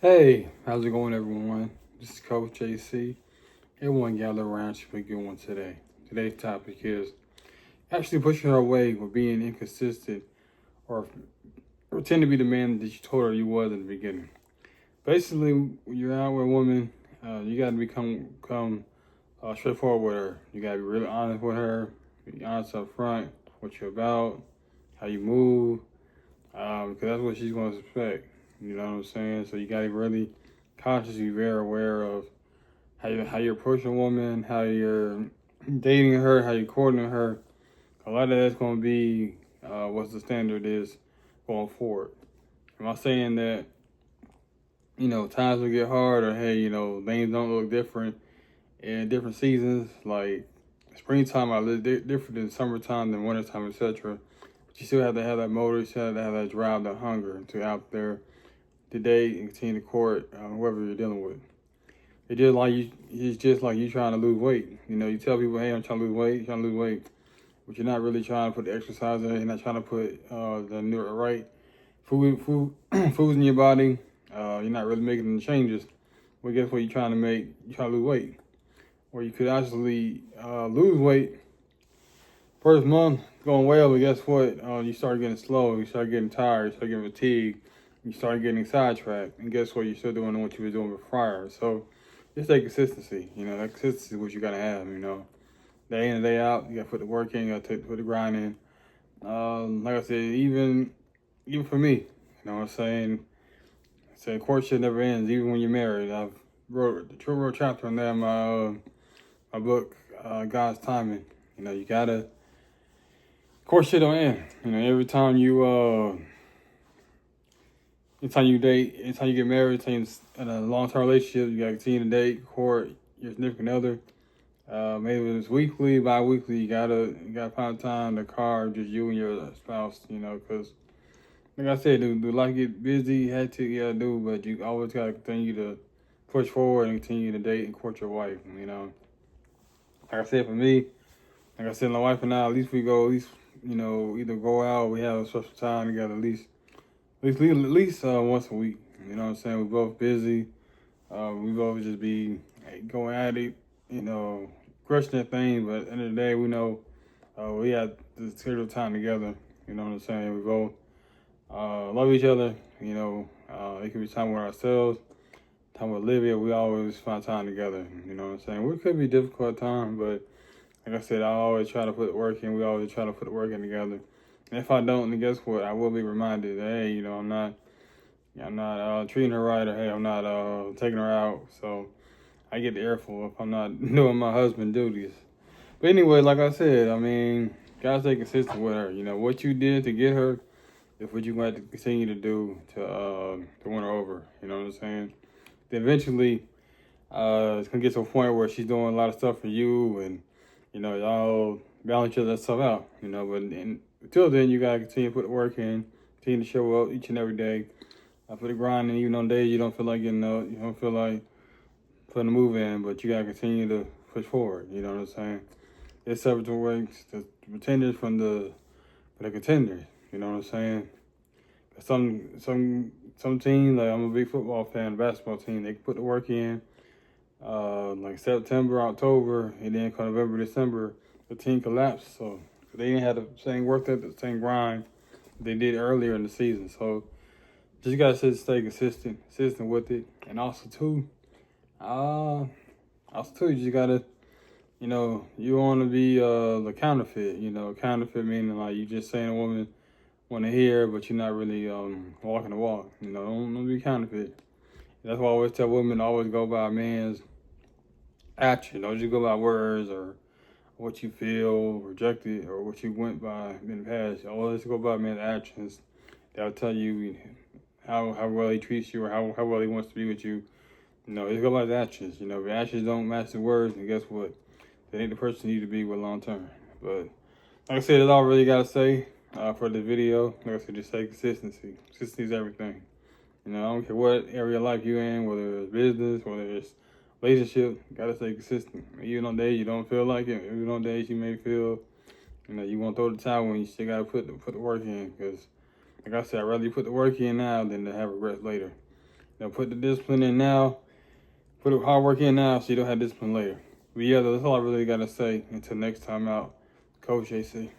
Hey, how's it going, everyone? This is Coach JC. Everyone gather around for a good one today. Today's topic is actually pushing her away for being inconsistent or pretend to be the man that you told her you was in the beginning. Basically, when you're out with a woman, you got to become straightforward with her. You got to be really honest with her, be honest up front, what you're about, how you move, because that's what she's going to expect. You know what I'm saying? So you got to really consciously very aware of how you're approaching a woman, how you're dating her, how you're courting her. A lot of that's going to be what the standard is going forward. Am I saying that times will get hard, or hey, things don't look different in different seasons? Like springtime, I live different than summertime, than wintertime, etc. But you still have to have that motor, you still have to have that drive, that hunger to out there to date and continue to court whoever you're dealing with. It's just like you trying to lose weight. You tell people, "Hey, I'm trying to lose weight, trying to lose weight," but you're not really trying to put the exercise in. You're not trying to put the right foods in your body. You're not really making the changes. Well, guess what? You're trying to make. You're trying to lose weight, or you could actually lose weight. First month going well, but guess what? You start getting slow. You start getting tired. You start getting fatigued. You start getting sidetracked, and guess what? You're still doing what you were doing prior. So just that consistency. That consistency is what you gotta have. Day in and day out, you gotta put the work in. You gotta put the grind in. Like I said, even for me, what I'm saying. Saying courtship never ends, even when you're married. I've wrote a chapter on that in my book, God's Timing. You gotta courtship don't end. Anytime you date, anytime you get married, anytime you're in a long-term relationship, you gotta continue to date, court your significant other. Maybe it's weekly, bi-weekly. You gotta find time to carve just you and your spouse. Because like I said, do life get busy? Hectic, yeah, do. But you always gotta continue to push forward and continue to date and court your wife. Like I said, for me, like I said, my wife and I, at least we go, either go out, or we have a special time together, at least once a week. You know what I'm saying? We're both busy. We both just be going at it, crushing that thing. But at the end of the day, we know we have to schedule time together. You know what I'm saying? We both love each other. It can be time with ourselves, time with Olivia. We always find time together. You know what I'm saying? It could be difficult at times, but like I said, I always try to put the work in. We always try to put the work in together. And if I don't, then guess what? I will be reminded that hey, I'm not treating her right, or hey, I'm not taking her out. So I get the earful if I'm not doing my husband duties. But anyway, like I said, gotta stay consistent with her. What you did to get her is what you got to continue to do to win her over. You know what I'm saying? Then eventually, it's gonna get to a point where she's doing a lot of stuff for you, and y'all balance each other stuff out. But until then, you gotta continue to put the work in, continue to show up each and every day. I put the grind in, even on days you don't feel like getting up, you don't feel like putting a move in, but you gotta continue to push forward. You know what I'm saying? It's separate ways the pretenders for the contenders. You know what I'm saying? Some teams, like I'm a big football fan, basketball team, they can put the work in. Like September, October, and then come November, December, the team collapsed. So they didn't have the same work ethic, the same grind they did earlier in the season. So just gotta stay consistent with it, and also too, you just gotta, you want to be the counterfeit. Counterfeit meaning like you just saying a woman want to hear, but you're not really walking the walk. Don't be counterfeit. That's why I always tell women to always go by a man's action. Don't just go by words or what you feel rejected or what you went by in the past. Always go by a man's actions. That'll tell you how well he treats you or how well he wants to be with you. It's go by his actions. If your actions don't match the words, then guess what? They ain't the person you need to be with long term. But like I said, that's all I really gotta say for the video. Like I said, just say consistency. Consistency is everything. I don't care what area of life you're in, whether it's business, whether it's relationship, you gotta stay consistent. Even on days you don't feel like it, even on days you may feel, you want to throw the towel in, you still gotta put the work in. Because, like I said, I'd rather you put the work in now than to have regrets later. Now put the discipline in now. Put the hard work in now so you don't have discipline later. But yeah, that's all I really got to say. Until next time out, Coach JC.